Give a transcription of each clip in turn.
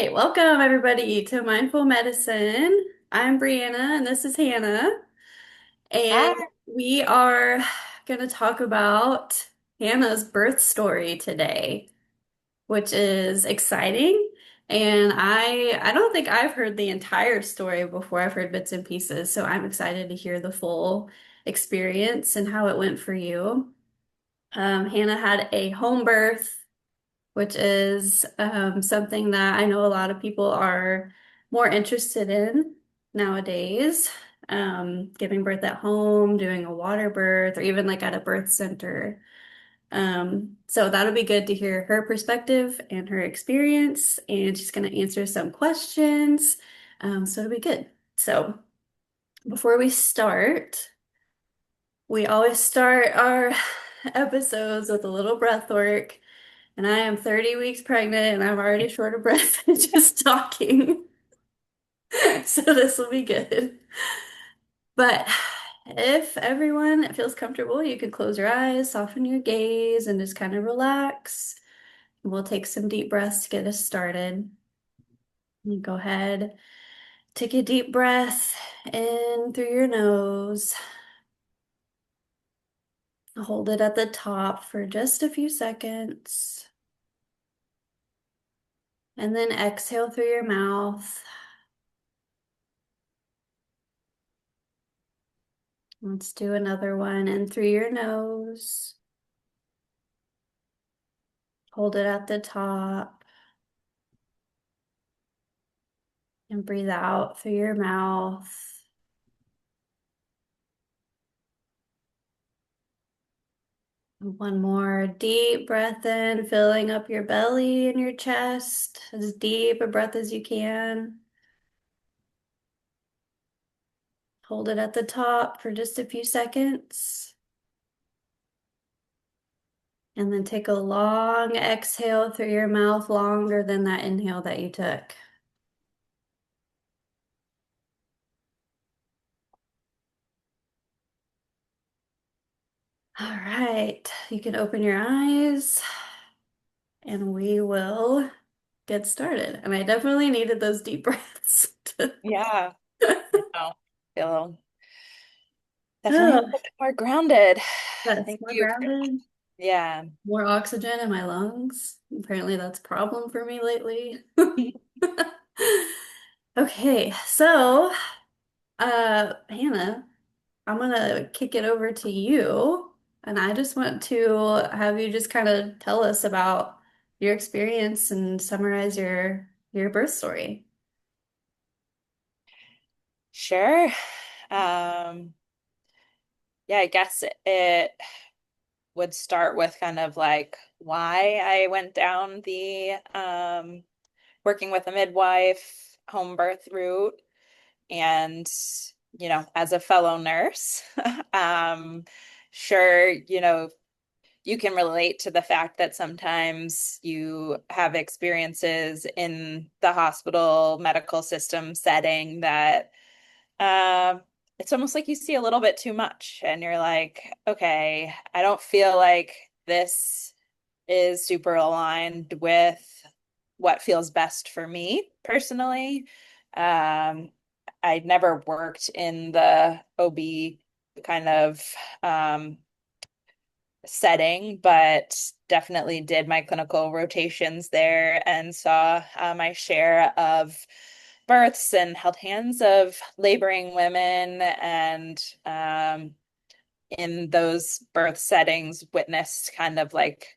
right, welcome everybody to Mindful Medicine. I'm Brianna and this is Hannah, and Hi. we are going to talk about Hannah's birth story today, which is exciting. And I don't think I've heard the entire story before. I've heard bits and pieces, so I'm excited to hear the full experience and how it went for you. Hannah had a home birth, which is something that I know a lot of people are more interested in nowadays. Giving birth at home, doing a water birth, or even like at a birth center. So that'll be good to hear her perspective and her experience, and she's going to answer some questions. So it'll be good. So before we start, we always start our episodes with a little breath work. And I am 30 weeks pregnant and I'm already short of breath just talking. So this will be good. But if everyone feels comfortable, you can close your eyes, soften your gaze, and just kind of relax. We'll take some deep breaths to get us started. You go ahead, take a deep breath in through your nose. Hold it at the top for just a few seconds. And then exhale through your mouth. Let's do another one in through your nose. Hold it at the top and breathe out through your mouth. One more deep breath in, filling up your belly and your chest, as deep a breath as you can. Hold it at the top for just a few seconds. And then take a long exhale through your mouth, longer than that inhale that you took. All right, you can open your eyes and we will get started. And I definitely needed those deep breaths. Yeah, I know. Feel definitely a Oh, little bit more grounded. yes, Thank more you for, grounded, yeah. more oxygen in my lungs. Apparently, that's a problem for me lately. Okay, so Hannah, I'm gonna kick it over to you, and I just want to have you just kind of tell us about your experience and summarize your birth story. Sure. Um, yeah, I guess it would start with kind of like why I went down the working with a midwife home birth route. And, as a fellow nurse, um, sure, you can relate to the fact that sometimes you have experiences in the hospital medical system setting that it's almost like you see a little bit too much, and you're like, okay, I don't feel like this is super aligned with what feels best for me personally. Um, I'd never worked in the OB kind of um, setting, but definitely did my clinical rotations there and saw my share of births and held hands of laboring women, and in those birth settings witnessed kind of like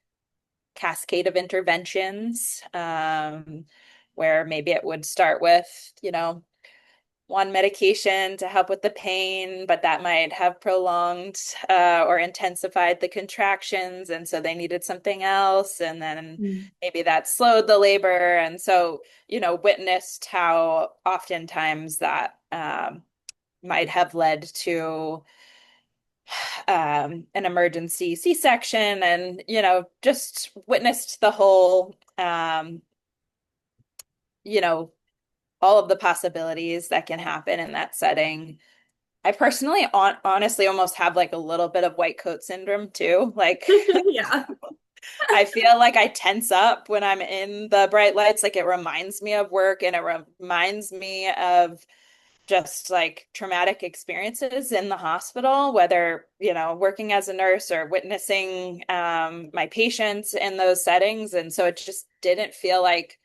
cascade of interventions, where maybe it would start with, one medication to help with the pain, but that might have prolonged or intensified the contractions. And so they needed something else. And then Mm. maybe that slowed the labor. And so, witnessed how oftentimes that might have led to an emergency C-section, and, just witnessed the whole, you know, all of the possibilities that can happen in that setting. I personally honestly almost have like a little bit of white coat syndrome too. Like Yeah. I feel like I tense up when I'm in the bright lights. Like it reminds me of work and it reminds me of just like traumatic experiences in the hospital, whether, working as a nurse or witnessing my patients in those settings. And so it just didn't feel like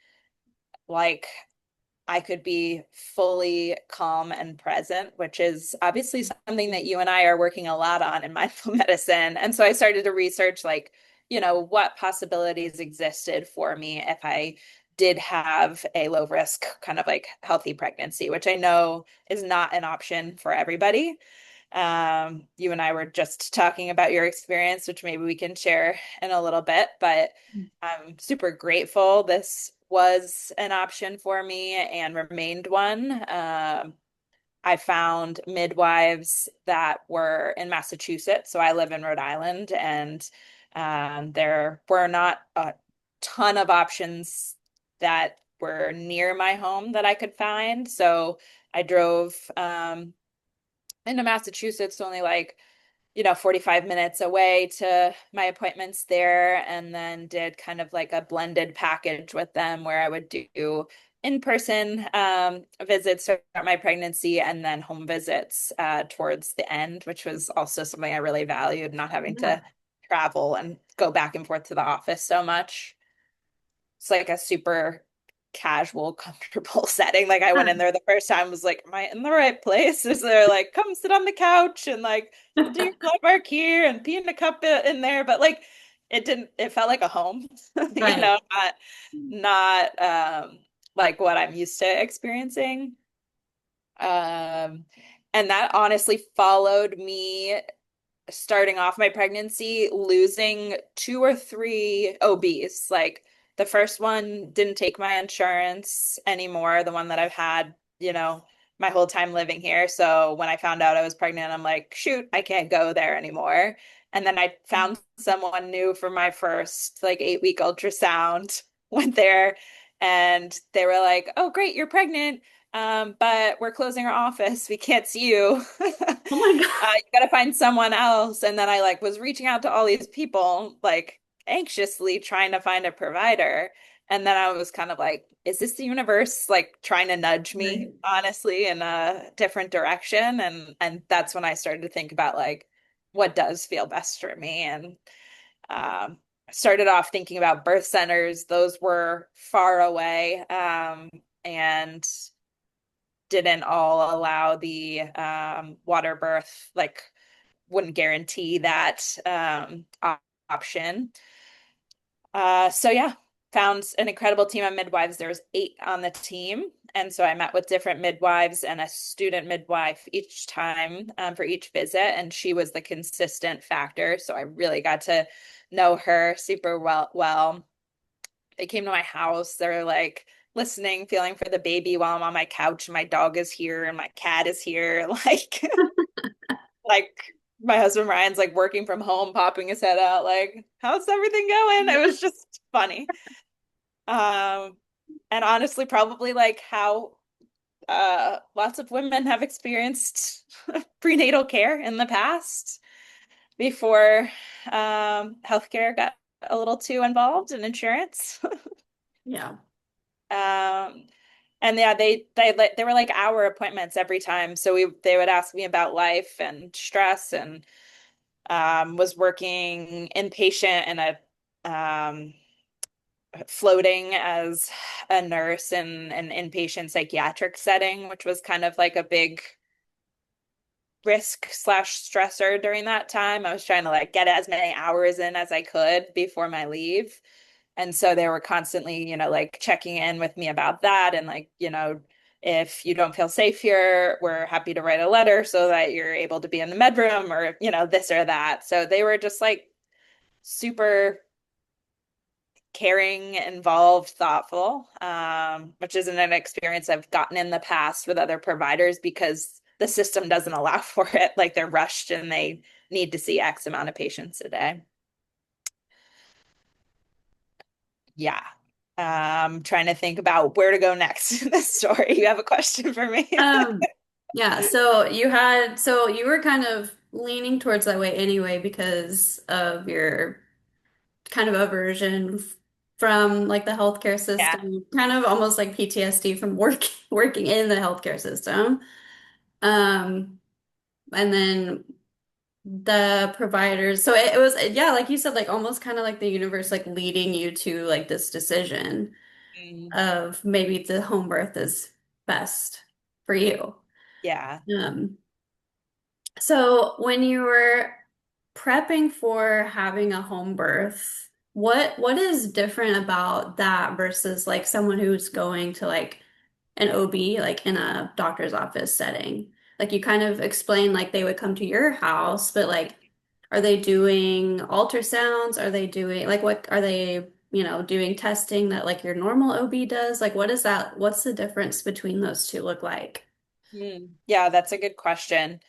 I could be fully calm and present, which is obviously something that you and I are working a lot on in mindful medicine. And so I started to research, like, what possibilities existed for me if I did have a low risk, kind of like healthy pregnancy, which I know is not an option for everybody. You and I were just talking about your experience, which maybe we can share in a little bit, but I'm super grateful this was an option for me and remained one. I found midwives that were in Massachusetts. So I live in Rhode Island, and there were not a ton of options that were near my home that I could find. So I drove into Massachusetts, only like 45 minutes away to my appointments there, and then did kind of like a blended package with them where I would do in-person visits throughout my pregnancy and then home visits towards the end, which was also something I really valued, not having Yeah. to travel and go back and forth to the office so much. It's like a super casual, comfortable setting. Like I went in there the first time, was like, am I in the right place? Is there like, come sit on the couch and like do your blood work here and pee in a cup in there? But like it didn't, it felt like a home, Right. not like what I'm used to experiencing. Um, and that honestly followed me starting off my pregnancy losing two or three OBs. Like the first one didn't take my insurance anymore, the one that I've had, my whole time living here. So when I found out I was pregnant, I'm like, shoot, I can't go there anymore. And then I found someone new for my first like 8-week ultrasound, went there and they were like, oh, great, you're pregnant. But we're closing our office. We can't see you. Oh my God. You gotta find someone else. And then I like was reaching out to all these people, like anxiously trying to find a provider. And then I was kind of like, is this the universe like trying to nudge me, Right. honestly, in a different direction? And that's when I started to think about like what does feel best for me. And started off thinking about birth centers. Those were far away. And didn't all allow the water birth, like wouldn't guarantee that option. So yeah, found an incredible team of midwives. There was 8 on the team. And so I met with different midwives and a student midwife each time for each visit. And she was the consistent factor. So I really got to know her super well. They came to my house. They're like listening, feeling for the baby while I'm on my couch. And my dog is here and my cat is here. Like my husband Ryan's like working from home, popping his head out, like, how's everything going? It was just funny. Um, and honestly, probably like how lots of women have experienced prenatal care in the past before healthcare got a little too involved in insurance. Yeah. Um, and yeah, they were like hour appointments every time. So they would ask me about life and stress, and was working inpatient in a floating as a nurse in an inpatient psychiatric setting, which was kind of like a big risk slash stressor during that time. I was trying to like get as many hours in as I could before my leave. And so they were constantly, like checking in with me about that. And like, if you don't feel safe here, we're happy to write a letter so that you're able to be in the med room or, this or that. So they were just like super caring, involved, thoughtful, which isn't an experience I've gotten in the past with other providers because the system doesn't allow for it. Like they're rushed and they need to see X amount of patients a day. Yeah. Trying to think about where to go next in this story. You have a question for me? Um, yeah, so you were kind of leaning towards that way anyway because of your kind of aversion from like the healthcare Yeah. system, kind of almost like PTSD from working in the healthcare system. Um, and then the providers. So it was, yeah, like you said, like almost kind of like the universe like leading you to like this decision Mm, of maybe the home birth is best for you. yeah. Um, so when you were prepping for having a home birth, what is different about that versus like someone who's going to like an OB, like in a doctor's office setting? Like you kind of explained like they would come to your house, but like are they doing ultrasounds? Are they doing like what are they, doing testing that like your normal OB does? Like what is that? What's the difference between those two look like? Yeah, that's a good question.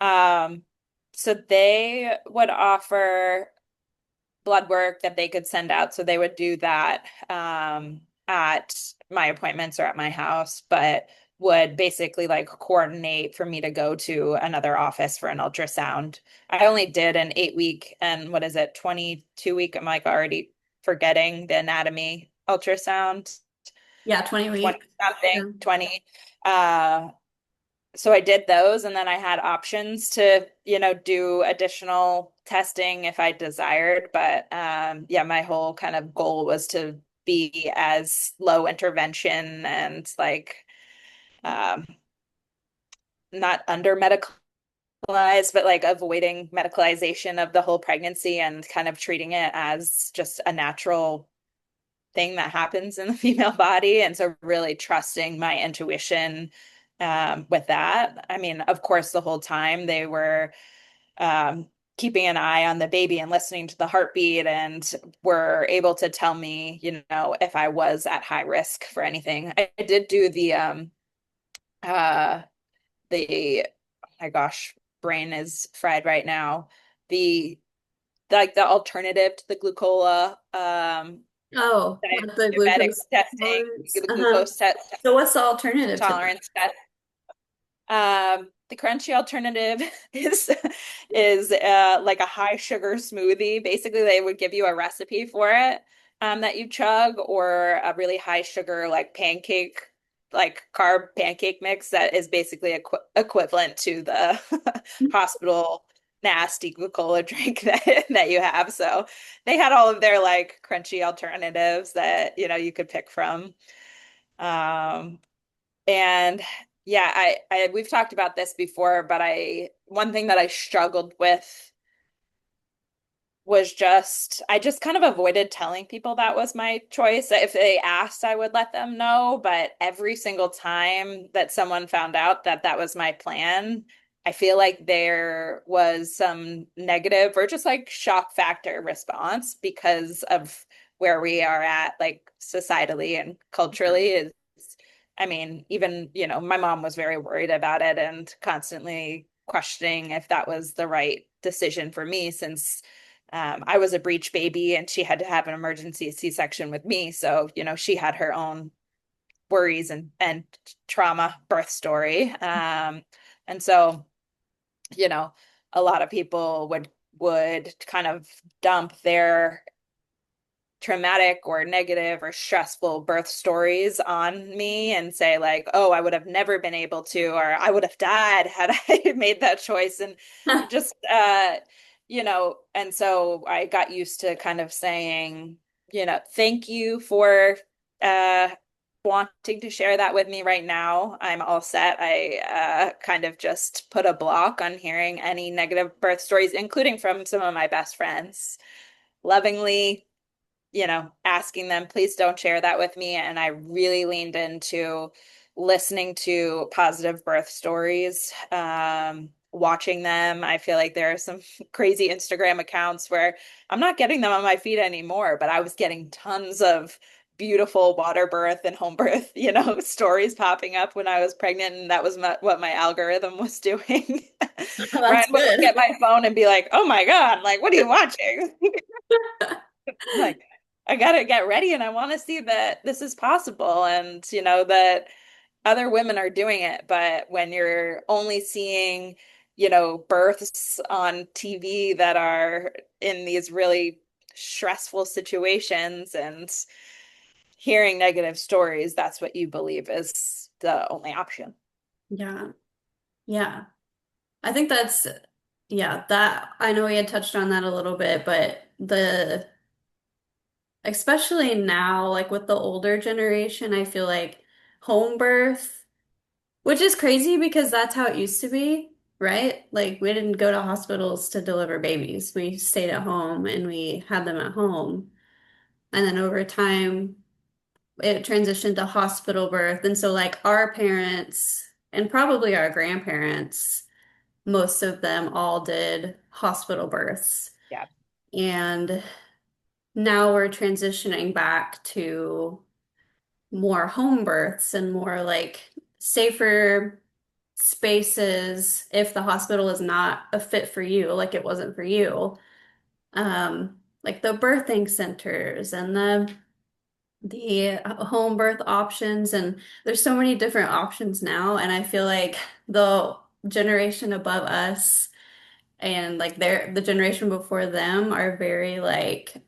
Um, so they would offer blood work that they could send out. So they would do that at my appointments or at my house, but would basically like coordinate for me to go to another office for an ultrasound. I only did an 8 week and what is it, 22 week? I'm like already forgetting the anatomy ultrasound, Yeah, 20 20 weeks. something, Yeah. 20. Uh, so I did those and then I had options to, do additional testing if I desired. But yeah, my whole kind of goal was to be as low intervention and like um, not under medicalized, but like avoiding medicalization of the whole pregnancy and kind of treating it as just a natural thing that happens in the female body. And so really trusting my intuition with that. I mean, of course, the whole time they were um, keeping an eye on the baby and listening to the heartbeat and were able to tell me, if I was at high risk for anything. I did do uh, oh my gosh, brain is fried right now. The, like the alternative to the glucola, Oh, like the diabetic glucose testing, tolerance. the Uh-huh. glucose test So what's the alternative to that? tolerance test. The crunchy alternative is like a high sugar smoothie. Basically, they would give you a recipe for it that you chug, or a really high sugar like pancake, like carb pancake mix that is basically equivalent to the hospital nasty glucola drink that you have. So they had all of their like crunchy alternatives that you could pick from. Um, and yeah, I we've talked about this before, but one thing that I struggled with was I just kind of avoided telling people that was my choice. If they asked, I would let them know, but every single time that someone found out that that was my plan, I feel like there was some negative or just like shock factor response because of where we are at, like societally and culturally is I mean, even, my mom was very worried about it and constantly questioning if that was the right decision for me since I was a breech baby and she had to have an emergency C-section with me. So, she had her own worries and trauma birth story. And so, you know, a lot of people would kind of dump their traumatic or negative or stressful birth stories on me and say like, oh, I would have never been able to, or I would have died had I made that choice. And just, and so I got used to kind of saying, thank you for uh, wanting to share that with me right now. I'm all set. I kind of just put a block on hearing any negative birth stories, including from some of my best friends. Lovingly asking them, please don't share that with me. And I really leaned into listening to positive birth stories, watching them. I feel like there are some crazy Instagram accounts where I'm not getting them on my feed anymore, but I was getting tons of beautiful water birth and home birth, stories popping up when I was pregnant. And that was what my algorithm was doing. That's Ryan would look good. at my phone and be like, oh my God, like, what are you watching? Like, I gotta get ready and I want to see that this is possible and that other women are doing it. But when you're only seeing, births on TV that are in these really stressful situations and hearing negative stories, that's what you believe is the only option. Yeah. Yeah. I think that's, yeah, that I know we had touched on that a little bit, but especially now, like with the older generation, I feel like home birth, which is crazy because that's how it used to be, right? Like we didn't go to hospitals to deliver babies. We stayed at home and we had them at home. And then over time, it transitioned to hospital birth. And so, like, our parents and probably our grandparents, most of them all did hospital births. Yeah. And now we're transitioning back to more home births and more like safer spaces if the hospital is not a fit for you, like it wasn't for you. Like the birthing centers and the home birth options, and there's so many different options now, and I feel like the generation above us and like the generation before them are very like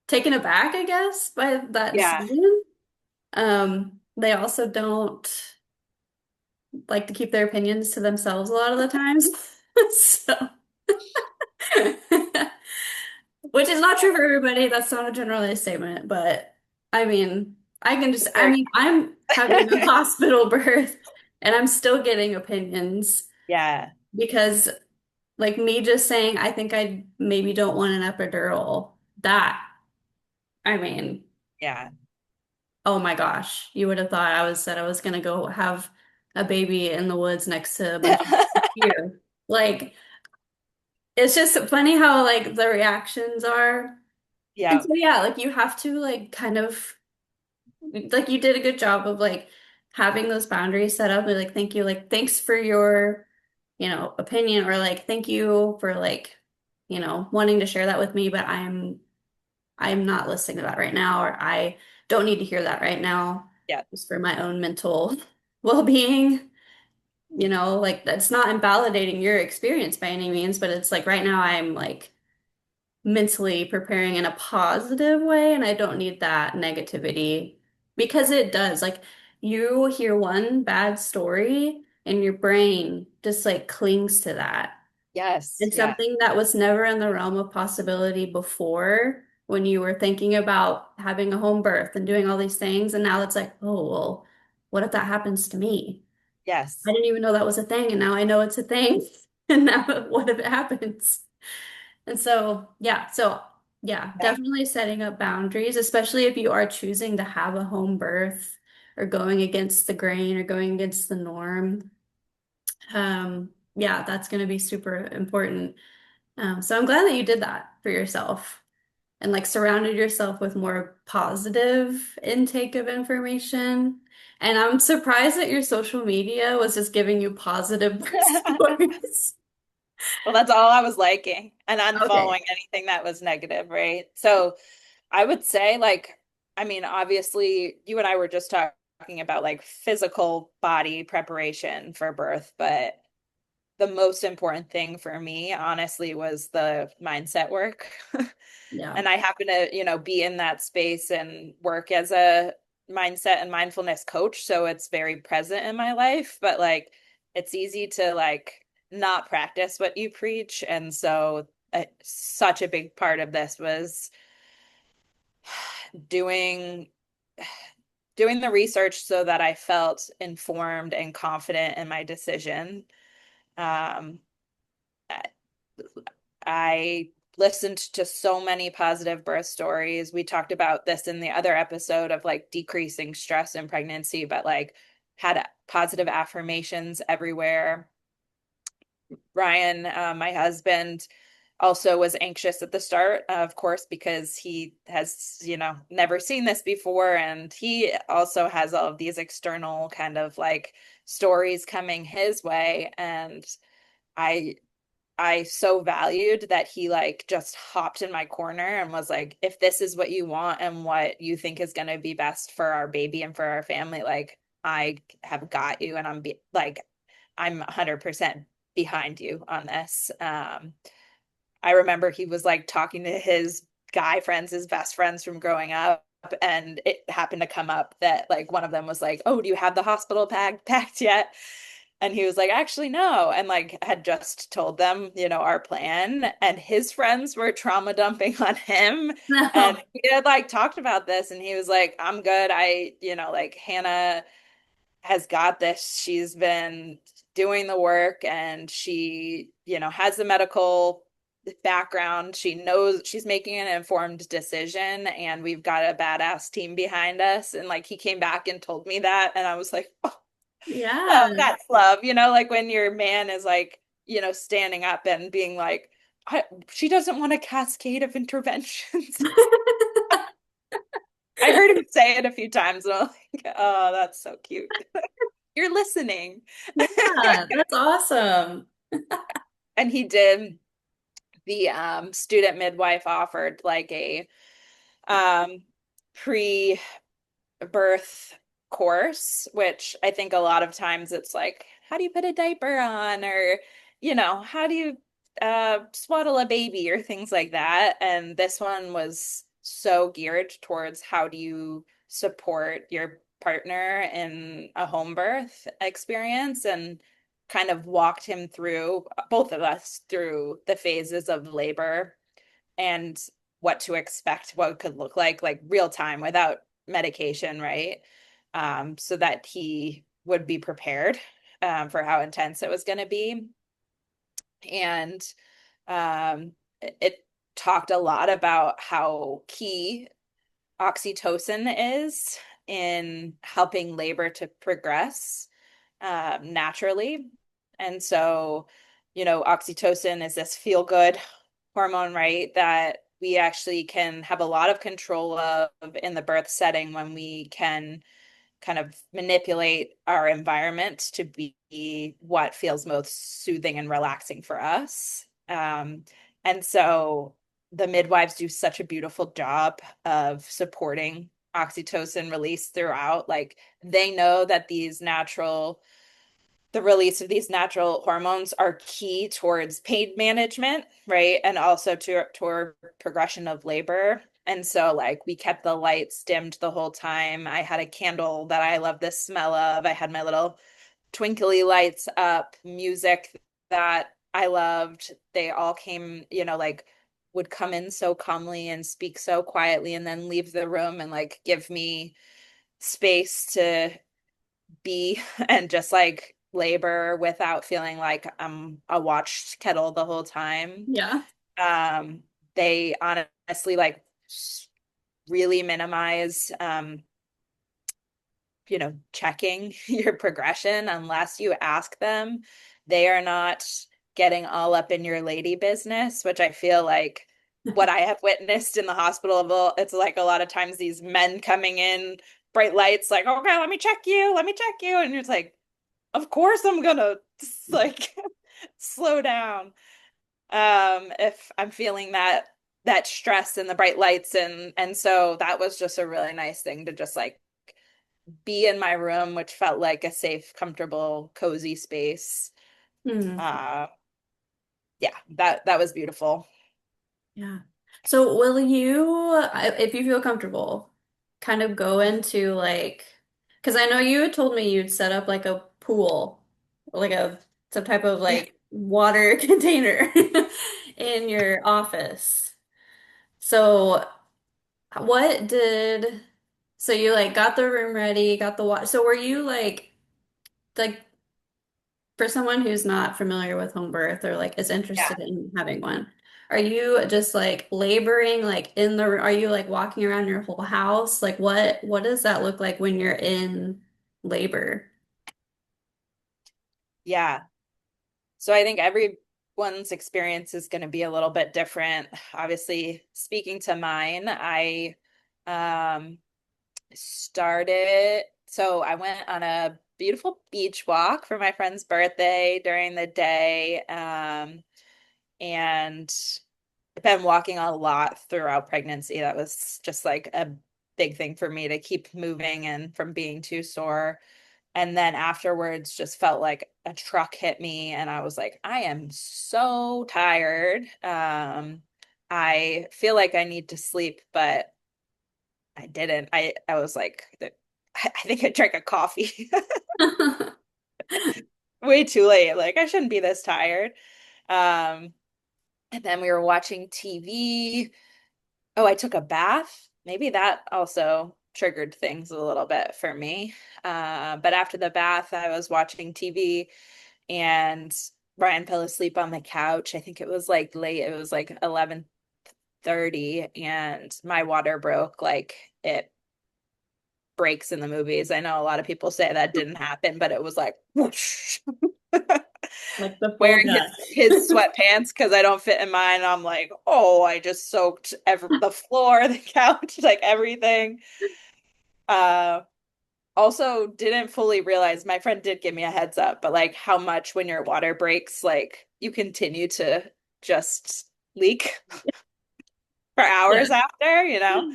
taken aback, I guess, by that Yeah. decision. They also don't like to keep their opinions to themselves a lot of the times. So, which is not true for everybody. That's not a generalized statement, but I mean, I Very mean, I'm having a hospital birth and I'm still getting opinions yeah. because, like, me just saying, I think I maybe don't want an epidural, that, I mean, Yeah. oh my gosh, you would have thought I was gonna go have a baby in the woods next to a bunch of deer. Like, it's just funny how like the reactions are. And Yeah. so yeah, like you have to like kind of like you did a good job of like having those boundaries set up and like thank you, like thanks for your, opinion, or like thank you for like, wanting to share that with me, but I'm not listening to that right now, or I don't need to hear that right now, Yeah. just for my own mental well-being. Like that's not invalidating your experience by any means, but it's like right now I'm like mentally preparing in a positive way, and I don't need that negativity because it does. Like you hear one bad story and your brain just like clings to that. Yes. It's Yeah. something that was never in the realm of possibility before when you were thinking about having a home birth and doing all these things. And now it's like, oh, well, what if that happens to me? I Yes. didn't even know that was a thing, and now I know it's a thing. And now what if it happens? And so yeah, Yeah. definitely setting up boundaries, especially if you are choosing to have a home birth or going against the grain or going against the norm. Yeah, that's going to be super important. So I'm glad that you did that for yourself and like surrounded yourself with more positive intake of information. And I'm surprised that your social media was just giving you positive birth stories. Well, that's all I was liking and Okay. unfollowing anything that was negative, right? So I would say, like, I mean, obviously, you and I were just talking about like physical body preparation for birth, but the most important thing for me, honestly, was the mindset work. Yeah. And I happen to, be in that space and work as a mindset and mindfulness coach. So it's very present in my life, but like it's easy to like not practice what you preach. And so such a big part of this was doing doing the research so that I felt informed and confident in my decision. Um, I listened to so many positive birth stories. We talked about this in the other episode of like decreasing stress in pregnancy, but like had positive affirmations everywhere. Ryan, my husband, also was anxious at the start, of course, because he has, never seen this before. And he also has all of these external kind of like stories coming his way. And I I so valued that he like just hopped in my corner and was like, if this is what you want and what you think is going to be best for our baby and for our family, like I have got you and I'm 100% behind you on this. I remember he was like talking to his guy friends, his best friends from growing up, and it happened to come up that like one of them was like, "Oh, do you have the hospital bag packed yet?" And he was like, "Actually, no." And like had just told them, our plan. And his friends were trauma dumping on him. And No. we had like talked about this, and he was like, "I'm good. Like Hannah has got this. She's been doing the work and she, has the medical background. She knows she's making an informed decision and we've got a badass team behind us." And like he came back and told me that and I was like, Yeah. oh, that's love, like when your man is like, standing up and being like, she doesn't want a cascade of interventions. I heard him say it a few times and I'm like, oh, that's so cute. You're listening. Yeah, that's awesome. And he did. The student midwife offered like a um, pre birth course, which I think a lot of times it's like, how do you put a diaper on? Or, how do you swaddle a baby or things like that. And this one was so geared towards how do you support your partner in a home birth experience and kind of walked him through, both of us, through the phases of labor and what to expect, what it could look like real time without medication, right? So that he would be prepared for how intense it was going to be. And it talked a lot about how key oxytocin is in helping labor to progress naturally. And so, oxytocin is this feel good hormone, right? That we actually can have a lot of control of in the birth setting when we can kind of manipulate our environment to be what feels most soothing and relaxing for us. And so the midwives do such a beautiful job of supporting oxytocin release throughout. Like they know that the release of these natural hormones are key towards pain management, right? And also toward progression of labor. And so, like, we kept the lights dimmed the whole time. I had a candle that I love the smell of. I had my little twinkly lights up, music that I loved. They all came, like, would come in so calmly and speak so quietly and then leave the room and, like, give me space to be and just like labor without feeling like I'm a watched kettle the whole time. Yeah. Um, they honestly like really minimize checking your progression unless you ask them. They are not getting all up in your lady business, which I feel like what I have witnessed in the hospital, it's like a lot of times these men coming in, bright lights, like, okay, let me check you. And it's like, of course I'm gonna like slow down if I'm feeling that stress and the bright lights and so that was just a really nice thing to just like be in my room, which felt like a safe, comfortable, cozy space. Hmm. Uh yeah, that was beautiful. Yeah. So will you, if you feel comfortable, kind of go into like, because I know you had told me you'd set up like a pool, like some type of Yeah. like water container in your office. So what did, so you like got the room ready, got the water. So were you like for someone who's not familiar with home birth or like is Yeah. interested in having one, are you just like laboring like in the, are you like walking around your whole house? Like what does that look like when you're in labor? Yeah. So I think everyone's experience is going to be a little bit different. Obviously, speaking to mine, I um so I went on a beautiful beach walk for my friend's birthday during the day. And I've been walking a lot throughout pregnancy. That was just like a big thing for me to keep moving and from being too sore. And then afterwards just felt like a truck hit me and I was like, I am so tired. I feel like I need to sleep, but I didn't. I was like, I think I drank a coffee way too late. Like I shouldn't be this tired. Um, and then we were watching TV. Oh, I took a bath. Maybe that also triggered things a little bit for me. But after the bath, I was watching TV and Brian fell asleep on the couch. I think it was like late. It was like 11:30 and my water broke like it breaks in the movies. I know a lot of people say that didn't happen, but it was like whoosh. Like the full Wearing guts. his sweatpants because I don't fit in mine. I'm like, oh, I just soaked the floor, the couch, like everything. Uh, Also didn't fully realize my friend did give me a heads up, but like how much when your water breaks, like you continue to just leak for hours Yeah. after, you know?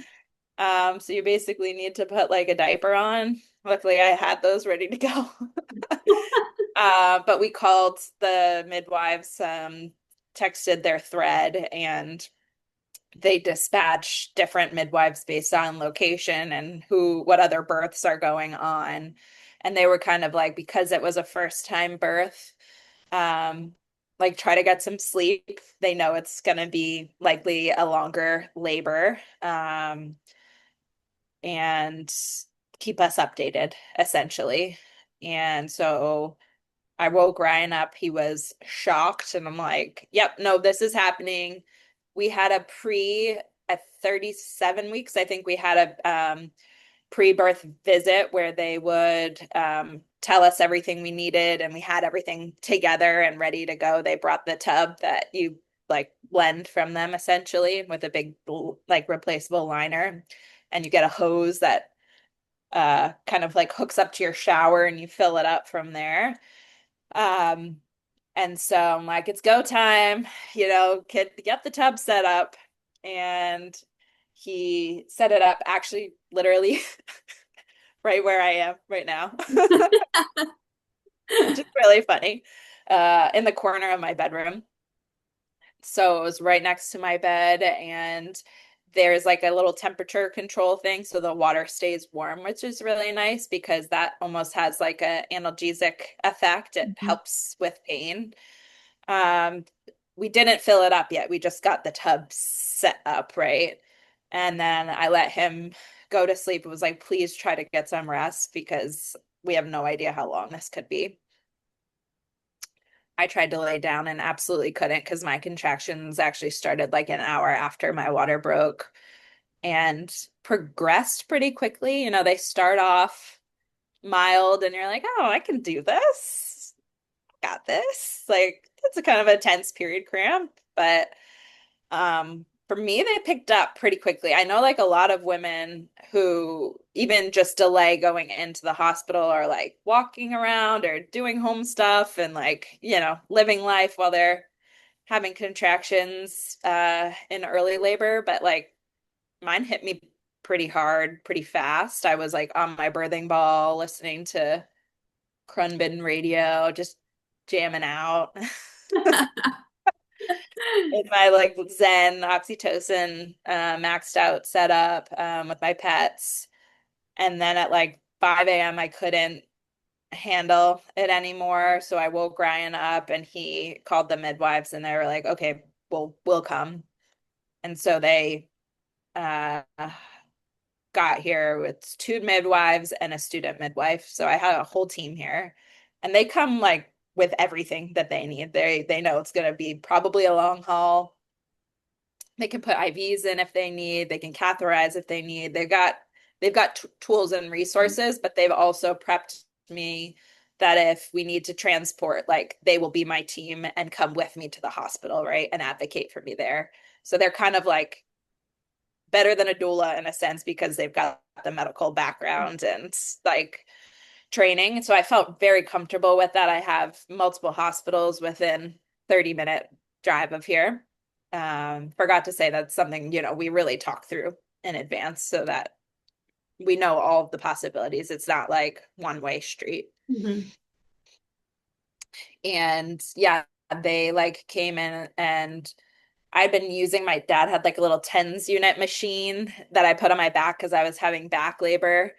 So you basically need to put like a diaper on. Luckily, I had those ready to go. But we called the midwives, texted their thread, and they dispatch different midwives based on location and what other births are going on. And they were kind of like, because it was a first time birth, um, like try to get some sleep. They know it's going to be likely a longer labor, and keep us updated essentially. And so I woke Ryan up. He was shocked. And I'm like, yep, no, this is happening. We had a at 37 weeks. I think we had a pre-birth visit where they would tell us everything we needed and we had everything together and ready to go. They brought the tub that you like blend from them essentially with a big like replaceable liner. And you get a hose that kind of like hooks up to your shower and you fill it up from there. Um, and so I'm like, it's go time, get the tub set up. And he set it up actually literally right where I am right now, which is really funny, in the corner of my bedroom. So it was right next to my bed, and there's like a little temperature control thing so the water stays warm, which is really nice because that almost has like a analgesic effect. It Mhm. helps with pain. Um, we didn't fill it up yet. We just got the tub set up, right? And then I let him go to sleep. It was like, please try to get some rest because we have no idea how long this could be. I tried to lay down and absolutely couldn't because my contractions actually started like an hour after my water broke and progressed pretty quickly. They start off mild and you're like, oh, I can do this. Got this. Like, it's a kind of a tense period cramp, but for me, they picked up pretty quickly. I know like a lot of women who even just delay going into the hospital are like walking around or doing home stuff and like, living life while they're having contractions in early labor, but like mine hit me pretty hard, pretty fast. I was like on my birthing ball listening to Crunbin radio, just jamming out. In my like Zen oxytocin maxed out setup with my pets. And then at like 5 a.m. I couldn't handle it anymore. So I woke Ryan up and he called the midwives and they were like, okay, we'll come. And so they uh got here with two midwives and a student midwife. So I had a whole team here. And they come like with everything that they need. They know it's gonna be probably a long haul. They can put IVs in if they need, they can catheterize if they need. They've got tools and resources, but they've also prepped me that if we need to transport, like they will be my team and come with me to the hospital, right? And advocate for me there. So they're kind of like better than a doula in a sense because they've got the medical background and like training. So I felt very comfortable with that. I have multiple hospitals within 30-minute drive of here. Forgot to say that's something, we really talk through in advance so that we know all of the possibilities. It's not like one-way street. Hmm. And yeah, they like came in and I'd been using my dad had like a little tens unit machine that I put on my back because I was having back labor.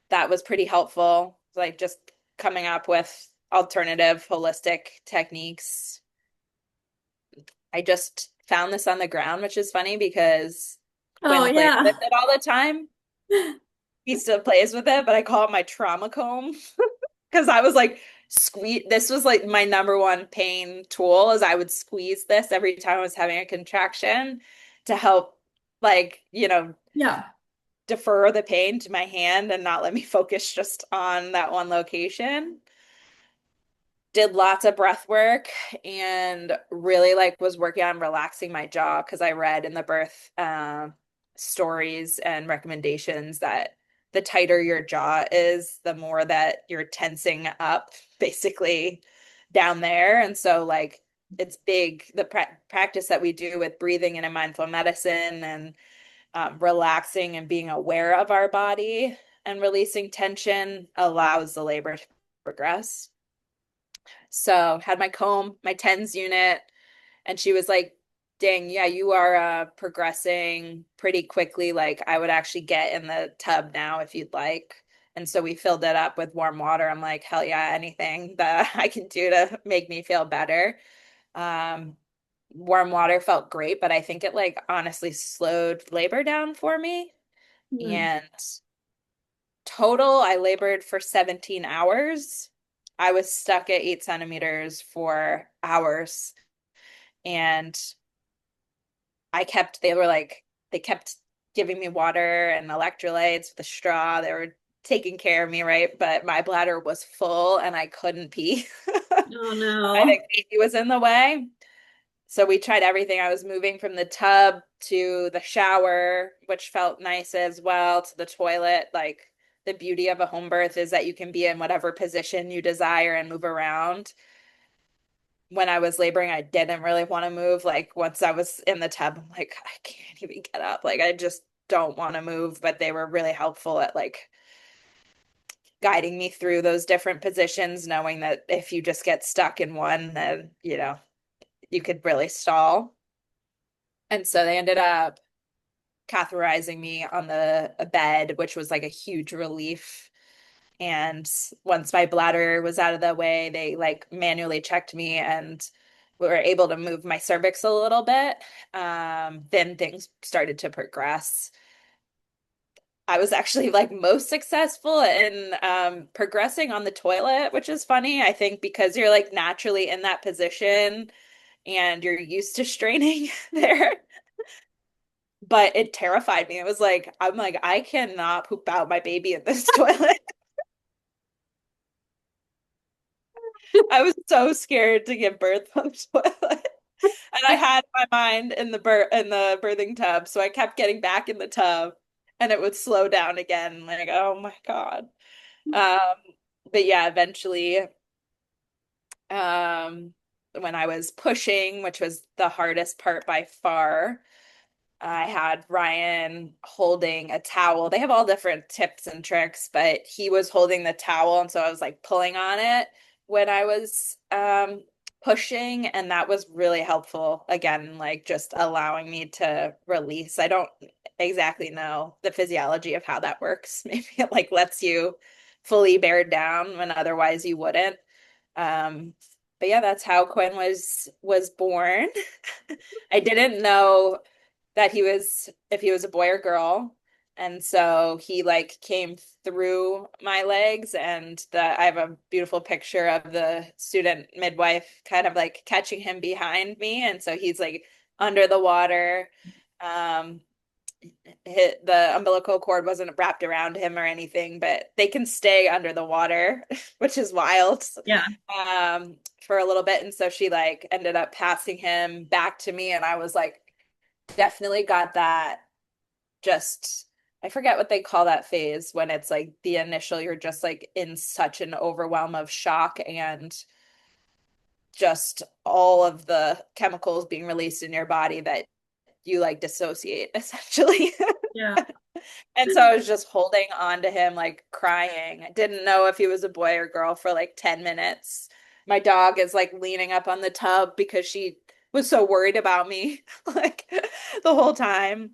That was pretty helpful. Like just coming up with alternative holistic techniques. I just found this on the ground, which is funny because Oh Quinn plays with yeah. it all the time. He still plays with it, but I call it my trauma comb because I was like, squeeze. This was like my number one pain tool is I would squeeze this every time I was having a contraction to help, like, Yeah. defer the pain to my hand and not let me focus just on that one location. Did lots of breath work and really like was working on relaxing my jaw because I read in the birth stories and recommendations that the tighter your jaw is, the more that you're tensing up basically down there. And so like it's big the practice that we do with breathing and in mindful medicine and relaxing and being aware of our body and releasing tension allows the labor to progress. So had my comb, my tens unit, and she was like, dang, yeah, you are progressing pretty quickly. Like I would actually get in the tub now if you'd like. And so we filled it up with warm water. I'm like, hell yeah, anything that I can do to make me feel better. Um, Warm water felt great, but I think it like honestly slowed labor down for me. Mm. And total, I labored for 17 hours. I was stuck at 8 centimeters for hours. And they kept giving me water and electrolytes with a straw. They were taking care of me, right? But my bladder was full and I couldn't pee. Oh I no. think baby was in the way. So we tried everything. I was moving from the tub to the shower, which felt nice as well, to the toilet. Like the beauty of a home birth is that you can be in whatever position you desire and move around. When I was laboring, I didn't really want to move. Like once I was in the tub, I'm like, I can't even get up. Like I just don't want to move. But they were really helpful at like guiding me through those different positions, knowing that if you just get stuck in one, then you could really stall. And so they ended up catheterizing me on the a bed, which was like a huge relief. And once my bladder was out of the way, they like manually checked me and we were able to move my cervix a little bit. Then things started to progress. I was actually like most successful in progressing on the toilet, which is funny. I think because you're like naturally in that position and you're used to straining there. But it terrified me. It was like, I'm like, I cannot poop out my baby in this toilet. I was so scared to give birth on the toilet. And I had my mind in the birthing tub, so I kept getting back in the tub and it would slow down again. Like, oh my God. Um, but yeah, eventually, um, when I was pushing, which was the hardest part by far, I had Ryan holding a towel. They have all different tips and tricks, but he was holding the towel, and so I was like pulling on it when I was pushing, and that was really helpful. Again, like just allowing me to release. I don't exactly know the physiology of how that works. Maybe it like lets you fully bear down when otherwise you wouldn't. Um, but yeah, that's how Quinn was born. I didn't know that he was if he was a boy or girl. And so he like came through my legs and I have a beautiful picture of the student midwife kind of like catching him behind me. And so he's like under the water. Um, the umbilical cord wasn't wrapped around him or anything, but they can stay under the water, which is wild, Yeah. for a little bit. And so she like ended up passing him back to me, and I was like, definitely got that. Just, I forget what they call that phase when it's like the initial, you're just like in such an overwhelm of shock and just all of the chemicals being released in your body that you like dissociate essentially. Yeah. And so I was just holding on to him, like crying. I didn't know if he was a boy or girl for like 10 minutes. My dog is like leaning up on the tub because she was so worried about me, like the whole time.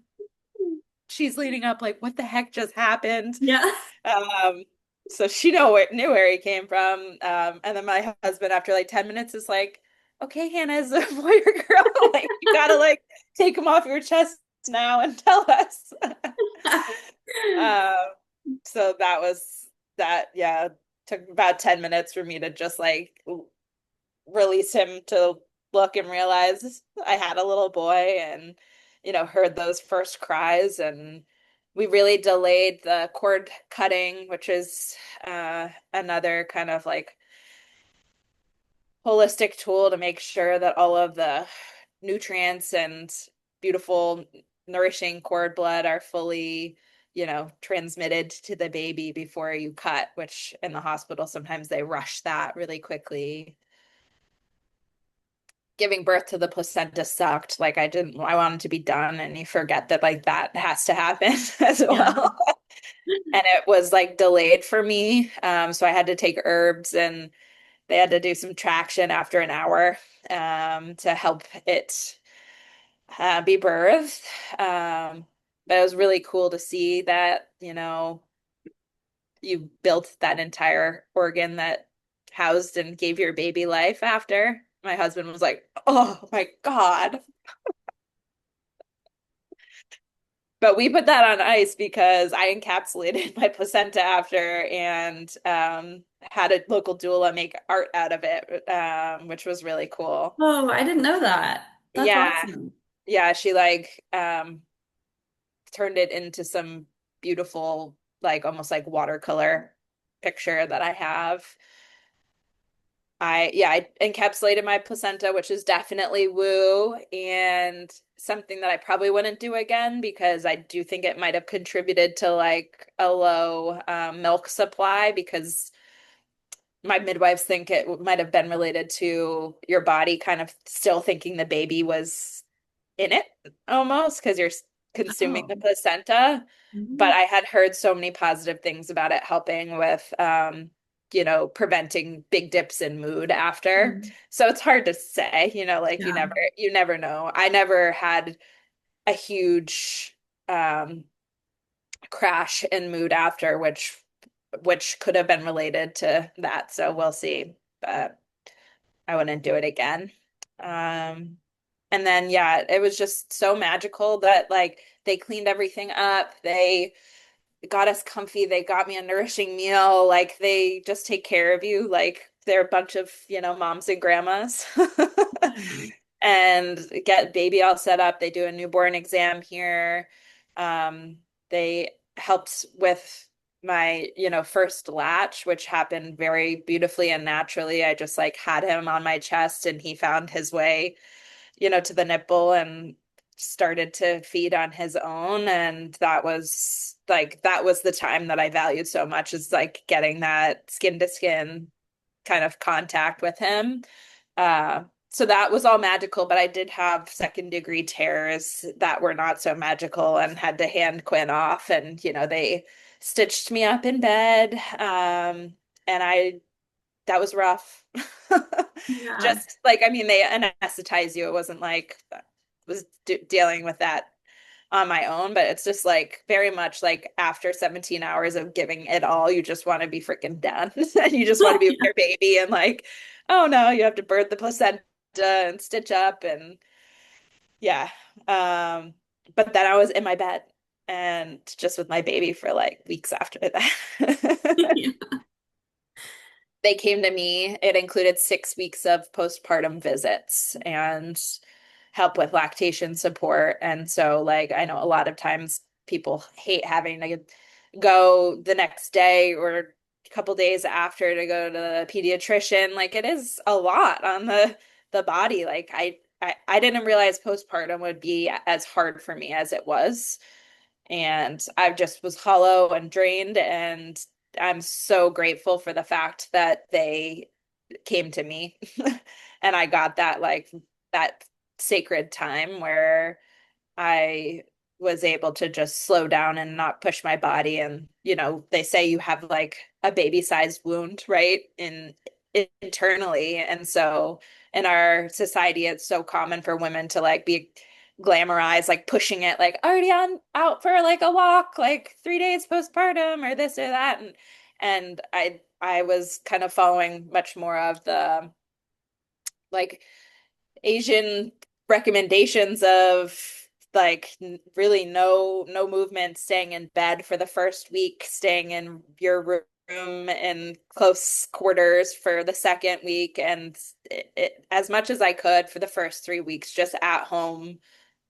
She's leaning up, like, what the heck just happened? Yeah. Um, so she knew where he came from. And then my husband, after like 10 minutes, is like, okay, Hannah, is it a boy or girl? Like, you gotta like take him off your chest now and tell us. Um, so that was that, yeah, took about 10 minutes for me to just like release him to look and realize I had a little boy and, heard those first cries. And we really delayed the cord cutting, which is another kind of like holistic tool to make sure that all of the nutrients and beautiful, nourishing cord blood are fully, transmitted to the baby before you cut, which in the hospital sometimes they rush that really quickly. Giving birth to the placenta sucked. Like I wanted to be done, and you forget that like that has to happen as Yeah. well. And it was like delayed for me. So I had to take herbs and they had to do some traction after an hour to help it be birthed. But it was really cool to see that, you built that entire organ that housed and gave your baby life after. My husband was like, oh my God. But we put that on ice because I encapsulated my placenta after and had a local doula make art out of it, which was really cool. Oh, I didn't know that. That's Yeah. awesome. Yeah, she like turned it into some beautiful, like almost like watercolor picture that I have. I encapsulated my placenta, which is definitely woo and something that I probably wouldn't do again because I do think it might have contributed to like a low milk supply because my midwives think it might have been related to your body kind of still thinking the baby was in it almost because you're consuming Oh. the placenta. But Mhm. I had heard so many positive things about it helping with, preventing big dips in mood after. Mhm. So it's hard to say, like Yeah. you never know. I never had a huge crash in mood after, which could have been related to that. So we'll see. But I wouldn't do it again. Um, and then yeah, it was just so magical that like they cleaned everything up. They got us comfy. They got me a nourishing meal. Like they just take care of you. Like they're a bunch of, moms and grandmas. Yeah. And get baby all set up. They do a newborn exam here. Um, they helped with my, first latch, which happened very beautifully and naturally. I just like had him on my chest and he found his way, to the nipple and started to feed on his own. And that was the time that I valued so much is like getting that skin to skin kind of contact with him. So that was all magical, but I did have second degree tears that were not so magical and had to hand Quinn off. And, they stitched me up in bed. And that was rough. Yeah. Just like, I mean, they anesthetize you. It wasn't like I was dealing with that on my own, but it's just like very much like after 17 hours of giving it all, you just want to be freaking done. And you just want to be with Yeah. your baby and like, oh no, you have to birth the placenta and stitch up and yeah. Um, but then I was in my bed and just with my baby for like weeks after that. Yeah. They came to me. It included 6 weeks of postpartum visits and help with lactation support. And so, like, I know a lot of times people hate having to go the next day or a couple days after to go to the pediatrician. Like, it is a lot on the body. Like, I didn't realize postpartum would be as hard for me as it was and I just was hollow and drained. And I'm so grateful for the fact that they came to me and I got that like that sacred time where I was able to just slow down and not push my body. And, they say you have like a baby-sized wound, right? Internally. And so in our society, it's so common for women to like be glamorized, like pushing it, like already on out for like a walk, like 3 days postpartum or this or that. And I was kind of following much more of the like Asian recommendations of like really no movement, staying in bed for the first week, staying in your room in close quarters for the second week, and as much as I could for the first 3 weeks, just at home,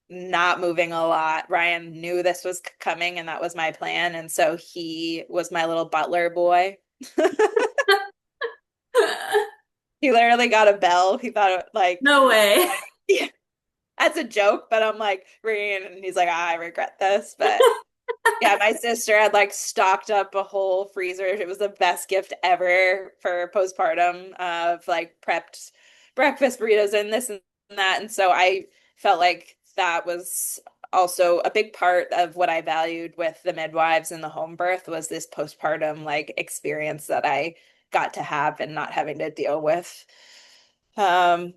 not moving a lot. Ryan knew this was coming, and that was my plan, and so he was my little butler boy. He literally got a bell. He thought it like No way. yeah, that's a joke, but I'm like ringing, and he's like, I regret this. But yeah, my sister had like stocked up a whole freezer. It was the best gift ever for postpartum of like prepped breakfast burritos and this and that. And so I felt like that was also a big part of what I valued with the midwives and the home birth was this postpartum like experience that I got to have and not having to deal with. Um,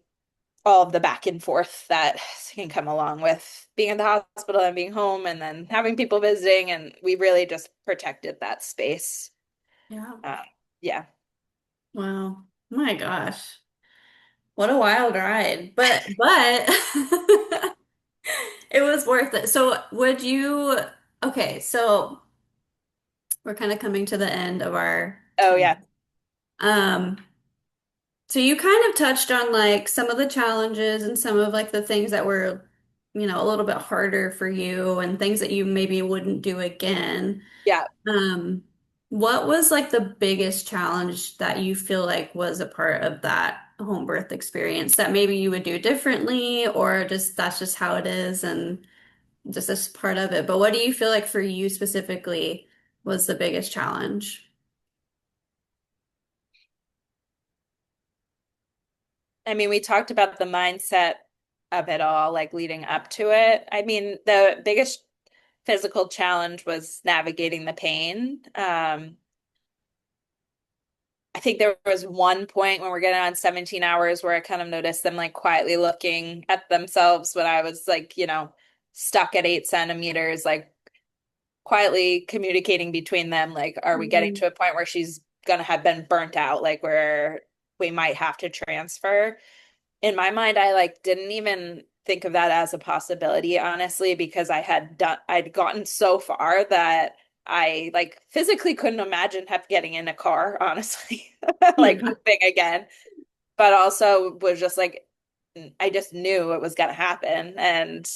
all of the back and forth that can come along with being in the hospital and being home and then having people visiting. And we really just protected that space. Yeah. Uh, yeah. Wow. My gosh. What a wild ride. But it was worth it. So would you, okay, so we're kind of coming to the end of our Oh, time. yeah. Um, so you kind of touched on like some of the challenges and some of like the things that were, a little bit harder for you and things that you maybe wouldn't do again. Yeah. Um, what was like the biggest challenge that you feel like was a part of that home birth experience that maybe you would do differently or just that's just how it is and just as part of it. But what do you feel like for you specifically was the biggest challenge? I mean, we talked about the mindset of it all, like leading up to it. I mean, the biggest physical challenge was navigating the pain. I think there was one point when we're getting on 17 hours where I kind of noticed them like quietly looking at themselves when I was like, stuck at 8 centimeters, like quietly communicating between them. Like, are we getting Mhm. to a point where she's gonna have been burnt out, like where we might have to transfer? In my mind, I like didn't even think of that as a possibility, honestly, because I'd gotten so far that I like physically couldn't imagine have getting in a car, honestly, like Yeah. moving again, but also was just like, I just knew it was going to happen and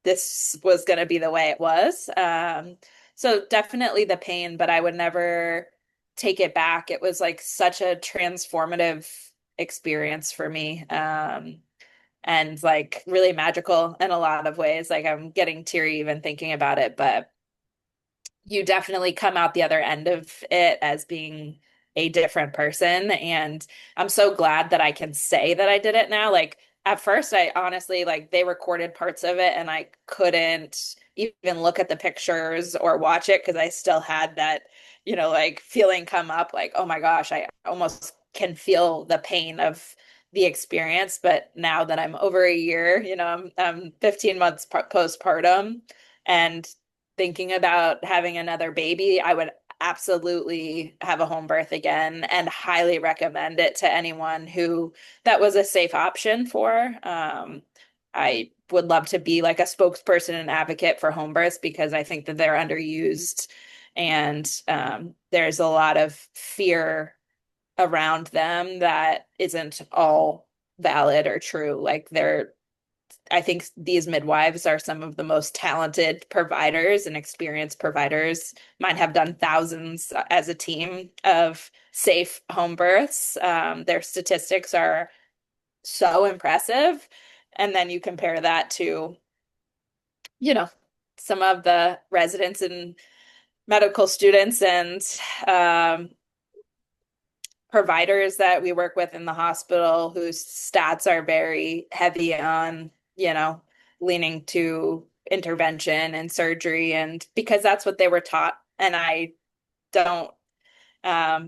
this was going to be the way it was. So definitely the pain, but I would never take it back. It was like such a transformative experience for me. And like really magical in a lot of ways. Like I'm getting teary even thinking about it, but you definitely come out the other end of it as being a different person. And I'm so glad that I can say that I did it now. Like at first, I honestly like they recorded parts of it and I couldn't even look at the pictures or watch it because I still had that, like feeling come up like, oh my gosh, I almost can feel the pain of the experience. But now that I'm over a year, I'm 15 months postpartum and thinking about having another baby, I would absolutely have a home birth again and highly recommend it to anyone who that was a safe option for. I would love to be like a spokesperson and advocate for home births because I think that they're underused and there's a lot of fear around them that isn't all valid or true. Like I think these midwives are some of the most talented providers and experienced providers. Mine have done thousands as a team of safe home births. Their statistics are so impressive. And then you compare that to, you know, some of the residents and medical students and um, providers that we work with in the hospital whose stats are very heavy on, leaning to intervention and surgery, and because that's what they were taught. And I don't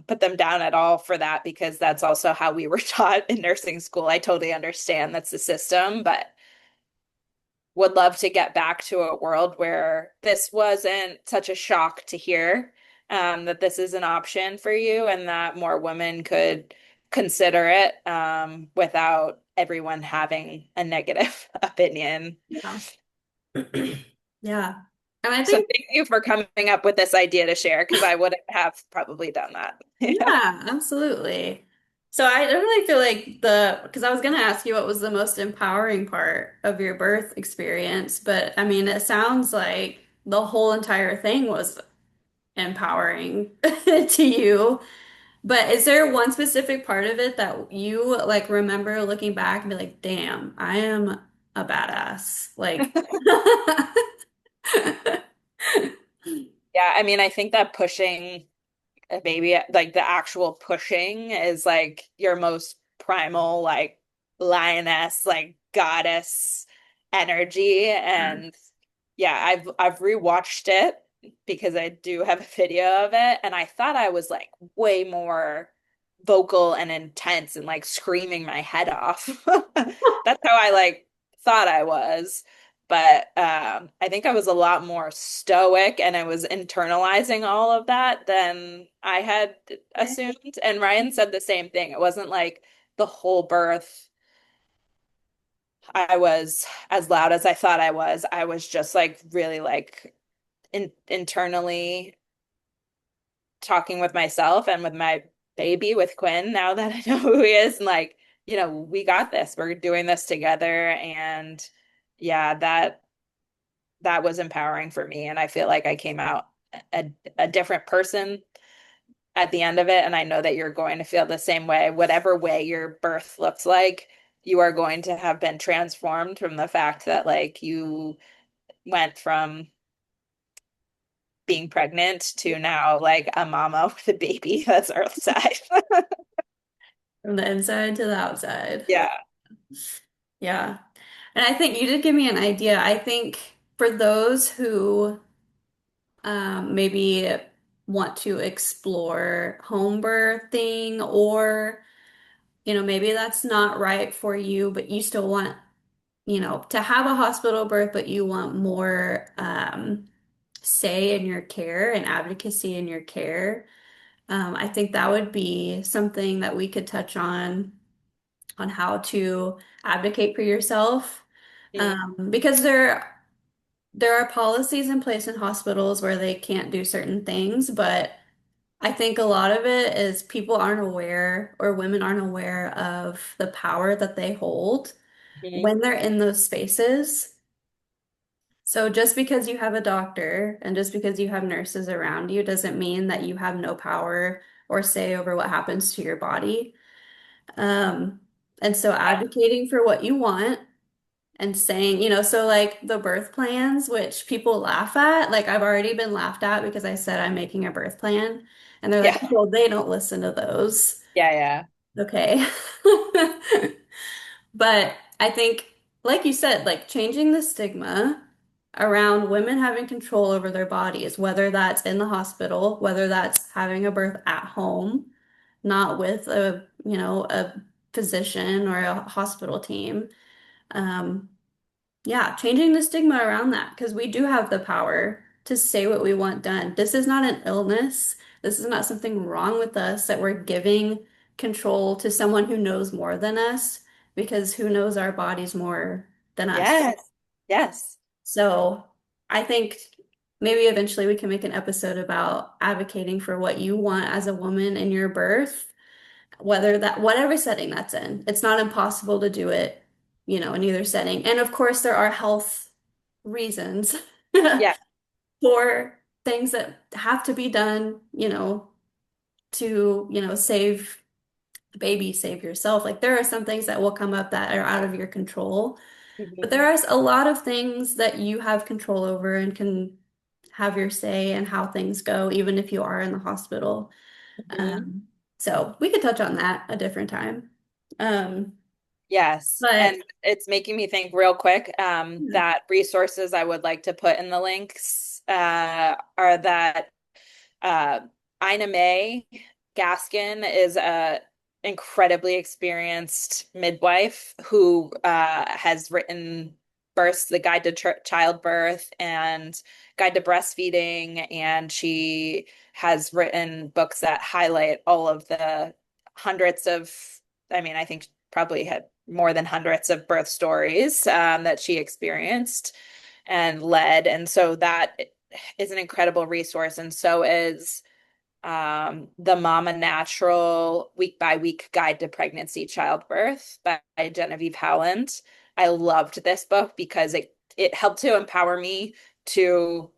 put them down at all for that because that's also how we were taught in nursing school. I totally understand that's the system, but would love to get back to a world where this wasn't such a shock to hear, that this is an option for you and that more women could consider it, without everyone having a negative opinion. Yeah. Yeah. And I So think, thank you for coming up with this idea to share because I wouldn't have probably done that. Yeah. yeah, absolutely. So I really feel like because I was going to ask you what was the most empowering part of your birth experience, but I mean, it sounds like the whole entire thing was empowering to you. But is there one specific part of it that you like remember looking back and be like, damn, I am a badass? Like, Yeah, I mean, I think that pushing a baby, like the actual pushing is like your most primal, like lioness, like goddess energy. And yeah, I've rewatched it because I do have a video of it, and I thought I was like way more vocal and intense and like screaming my head off. That's how I like thought I was. But I think I was a lot more stoic and I was internalizing all of that than I had assumed. And Ryan said the same thing. It wasn't like the whole birth I was as loud as I thought I was. I was just like really like internally talking with myself and with my baby, with Quinn, now that I know who he is, and like, we got this. We're doing this together. And yeah, that was empowering for me. And I feel like I came out a different person at the end of it. And I know that you're going to feel the same way. Whatever way your birth looks like, you are going to have been transformed from the fact that like you went from being pregnant to now like a mama with a baby that's Earthside. from the inside to the outside. Yeah. Yeah. And I think you did give me an idea. I think for those who maybe want to explore home birthing or, maybe that's not right for you, but you still want, to have a hospital birth, but you want more say in your care and advocacy in your care. I think that would be something that we could touch on how to advocate for yourself. Mm, Because there are policies in place in hospitals where they can't do certain things, but I think a lot of it is people aren't aware or women aren't aware of the power that they hold mhm. when they're in those spaces. So just because you have a doctor and just because you have nurses around you doesn't mean that you have no power or say over what happens to your body. Um, and so advocating for what you want and saying, so like the birth plans, which people laugh at, like I've already been laughed at because I said I'm making a birth plan. And they're like, Yeah. well, they don't listen to those. Yeah, yeah. Okay. But I think, like you said, like changing the stigma around women having control over their bodies, whether that's in the hospital, whether that's having a birth at home, not with a physician or a hospital team. Um, yeah, changing the stigma around that because we do have the power to say what we want done. This is not an illness. This is not something wrong with us that we're giving control to someone who knows more than us because who knows our bodies more than us. Yes. Yes. So I think maybe eventually we can make an episode about advocating for what you want as a woman in your birth, whatever setting that's in. It's not impossible to do it, in either setting. And of course, there are health reasons Yeah. for things that have to be done, to, save the baby, save yourself. Like there are some things that will come up that are out of your control, but there Hmm. are a lot of things that you have control over and can have your say in how things go, even if you are in the hospital. Hmm. Um, so we could touch on that a different time. Um, Yes. But And it's making me think real quick yeah, that resources I would like to put in the links are that uh, Ina May Gaskin is a incredibly experienced midwife who has written Births, the Guide to Childbirth and Guide to Breastfeeding, and she has written books that highlight all of the hundreds of, I mean, I think probably had more than hundreds of birth stories that she experienced and led. And so that is an incredible resource. And so is The Mama Natural Week by Week Guide to Pregnancy Childbirth by Genevieve Howland. I loved this book because it helped to empower me to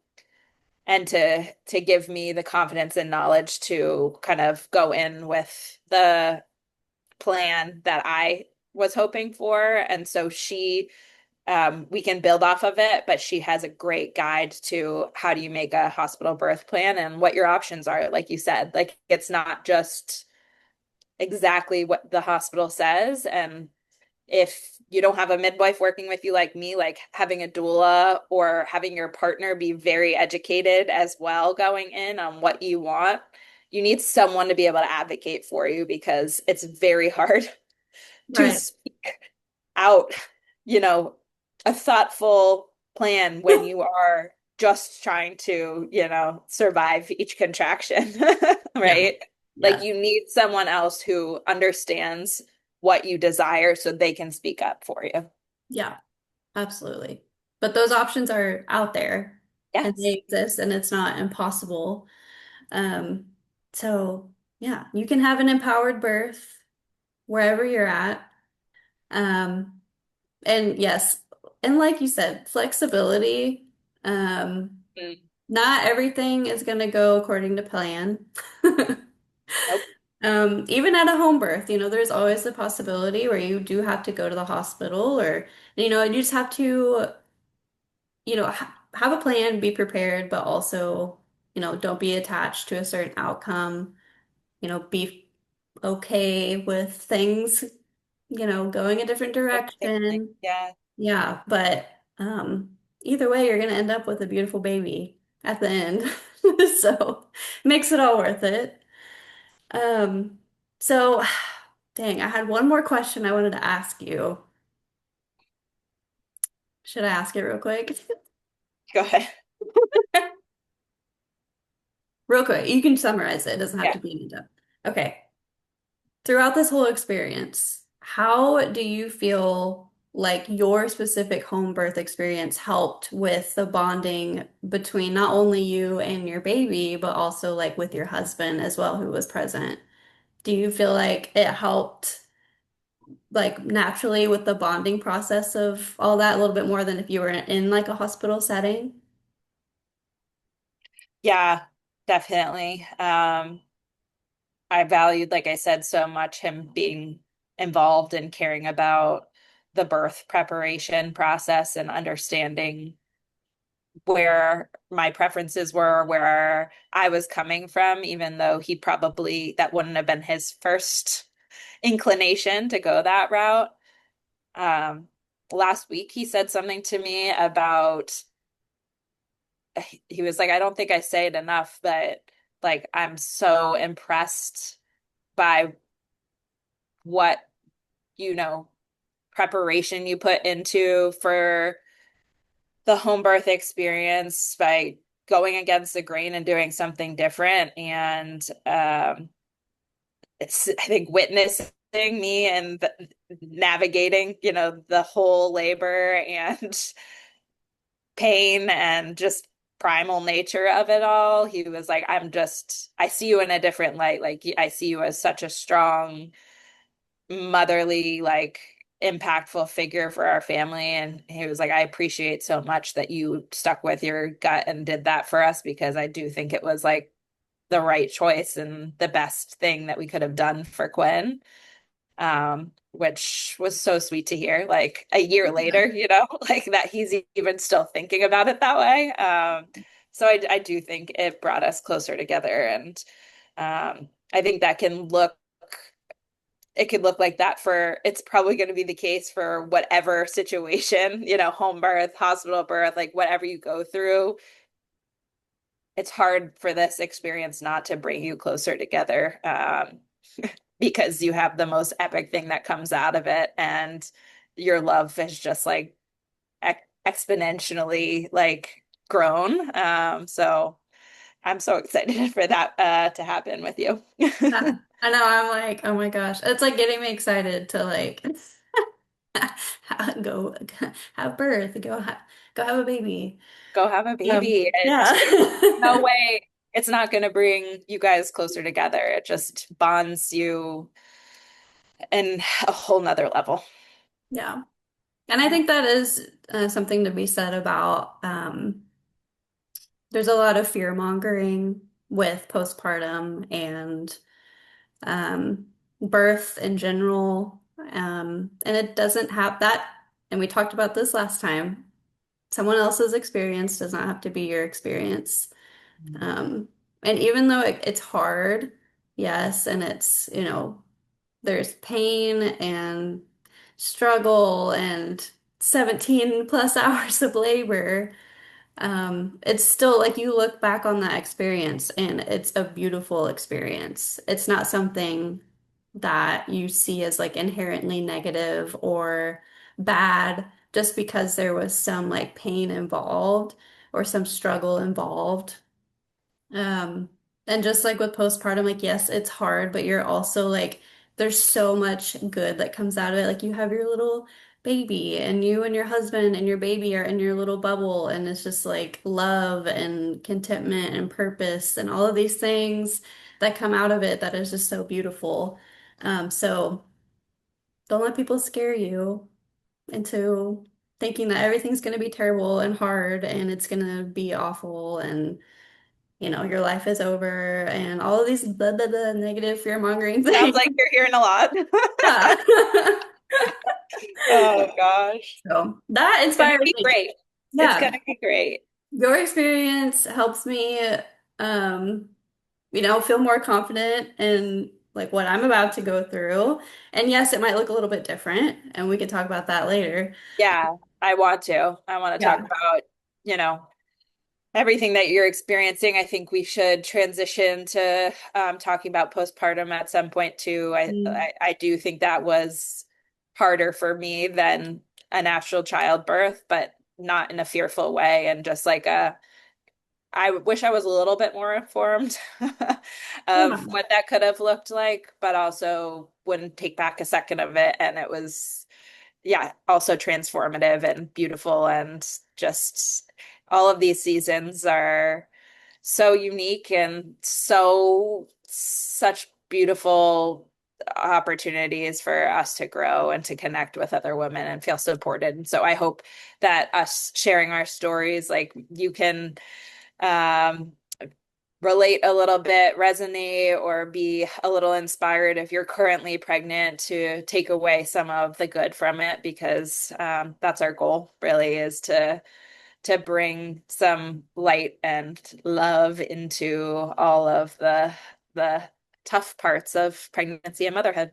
and to give me the confidence and knowledge to kind of go in with the plan that I was hoping for. And so we can build off of it, but she has a great guide to how do you make a hospital birth plan and what your options are, like you said. Like it's not just exactly what the hospital says. And if you don't have a midwife working with you like me, like having a doula or having your partner be very educated as well going in on what you want, you need someone to be able to advocate for you because it's very hard to right. speak out, you know, a thoughtful plan when you are just trying to, survive each contraction, Yeah. right? Like Yeah. you need someone else who understands what you desire so they can speak up for you. Yeah. Absolutely. But those options are out there and Yes. they exist and it's not impossible. Um, so yeah, you can have an empowered birth wherever you're at. Um, and yes, and like you said, flexibility. Um, Mm, not everything is going to go according to plan. nope. Even at a home birth, there's always the possibility where you do have to go to the hospital or, you just have to, have a plan, be prepared, but also, don't be attached to a certain outcome, be okay with things, going a different Okay. direction. Yeah. Yeah, but either way, you're gonna end up with a beautiful baby at the end. So makes it all worth it. Um, so dang, I had one more question I wanted to ask you. Should I ask it real quick? Go ahead. Real quick, you can summarize it. It doesn't have Yeah. to be in depth. Okay. Throughout this whole experience, how do you feel like your specific home birth experience helped with the bonding between not only you and your baby, but also like with your husband as well, who was present? Do you feel like it helped like naturally with the bonding process of all that a little bit more than if you were in like a hospital setting? Yeah, definitely. I valued, like I said, so much him being involved and caring about the birth preparation process and understanding where my preferences were, where I was coming from, even though that wouldn't have been his first inclination to go that route. Um, Last week he said something to me about, he was like, I don't think I say it enough, but like I'm so impressed by what you know, preparation you put into for the home birth experience by going against the grain and doing something different. And it's, I think, witnessing me and navigating, the whole labor and pain and just primal nature of it all. He was like, I see you in a different light. Like, I see you as such a strong motherly, like impactful figure for our family. And he was like, I appreciate so much that you stuck with your gut and did that for us because I do think it was like the right choice and the best thing that we could have done for Quinn. Which was so sweet to hear, like a year Yeah. later, like that he's even still thinking about it that way. So I do think it brought us closer together. And I think that can look it could look like that for, it's probably going to be the case for whatever situation, home birth, hospital birth, like whatever you go through. It's hard for this experience not to bring you closer together, because you have the most epic thing that comes out of it, and your love is just like exponentially like grown. So I'm so excited for that to happen with you. Yeah. I know, I'm like, oh my gosh. It's like getting me excited to like go have birth, go have a baby. Go have a baby. Yeah. No way it's not going to bring you guys closer together. It just bonds you in a whole nother level. Yeah. And I think that is something to be said about there's a lot of fear mongering with postpartum and um, birth in general. And it doesn't have that. And we talked about this last time. Someone else's experience does not have to be your experience. Um, and even though it's hard, yes, and it's, there's pain and struggle and 17 plus hours of labor. It's still like you look back on that experience and it's a beautiful experience. It's not something that you see as like inherently negative or bad just because there was some like pain involved or some struggle involved. Um, and just like with postpartum, like, yes, it's hard, but you're also like, there's so much good that comes out of it. Like, you have your little baby, and you and your husband and your baby are in your little bubble, and it's just like love and contentment and purpose and all of these things that come out of it that is just so beautiful. So don't let people scare you into thinking that everything's going to be terrible and hard and it's going to be awful and your life is over and all of these blah, blah, blah, negative fear-mongering Sounds things. like you're hearing a lot. Yeah. Oh gosh. So that It's gonna inspires be me. great. It's Yeah. gonna be great. Your experience helps me, um, feel more confident in like what I'm about to go through. And yes, it might look a little bit different, and we can talk about that later. Yeah, I want to. I want to talk Yeah. about, you know, everything that you're experiencing. I think we should transition to talking about postpartum at some point too. Mm. I do think that was harder for me than a natural childbirth, but not in a fearful way, and just like I wish I was a little bit more informed of Yeah. what that could have looked like, but also wouldn't take back a second of it. And it was, yeah, also transformative and beautiful. And just all of these seasons are so unique and such beautiful opportunities for us to grow and to connect with other women and feel supported. And so I hope that us sharing our stories, like you can um, relate a little bit, resonate, or be a little inspired if you're currently pregnant to take away some of the good from it, because that's our goal, really, is to bring some light and love into all of the tough parts of pregnancy and motherhood.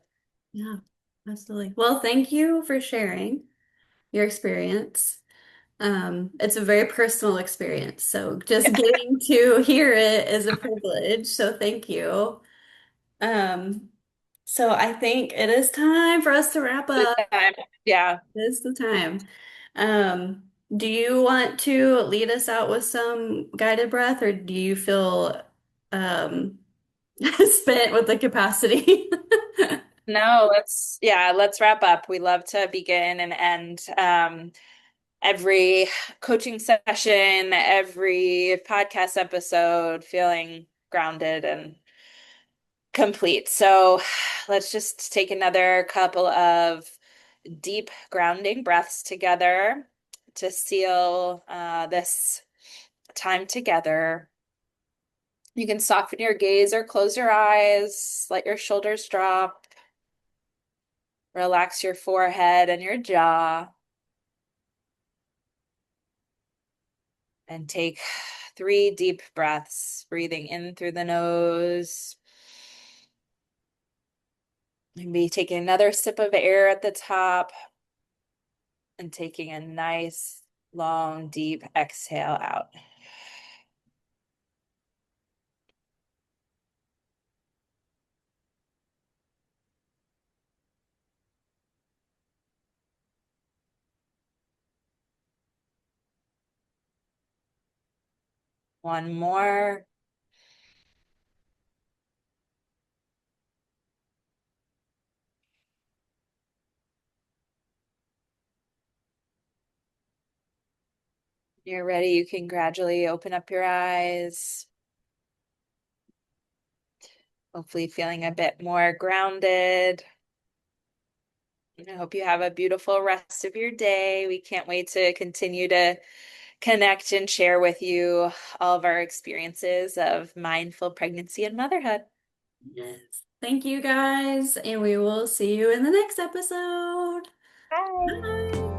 Yeah, absolutely. Well, thank you for sharing your experience. It's a very personal experience, so just getting to hear it is a privilege. So thank you. Um, so I think it is time for us to wrap Good up. time. Yeah. It is the time. Do you want to lead us out with some guided breath, or do you feel um spent with the capacity? No, let's wrap up. We love to begin and end every coaching session, every podcast episode feeling grounded and complete. So let's just take another couple of deep grounding breaths together to seal this time together. You can soften your gaze or close your eyes, let your shoulders drop, relax your forehead and your jaw, and take 3 deep breaths, breathing in through the nose Maybe taking another sip of air at the top and taking a nice, long, deep exhale out. One more. You're ready. You can gradually open up your eyes, hopefully feeling a bit more grounded. I hope you have a beautiful rest of your day. We can't wait to continue to connect and share with you all of our experiences of mindful pregnancy and motherhood. Yes. Thank you guys, and we will see you in the next episode. Bye. Bye.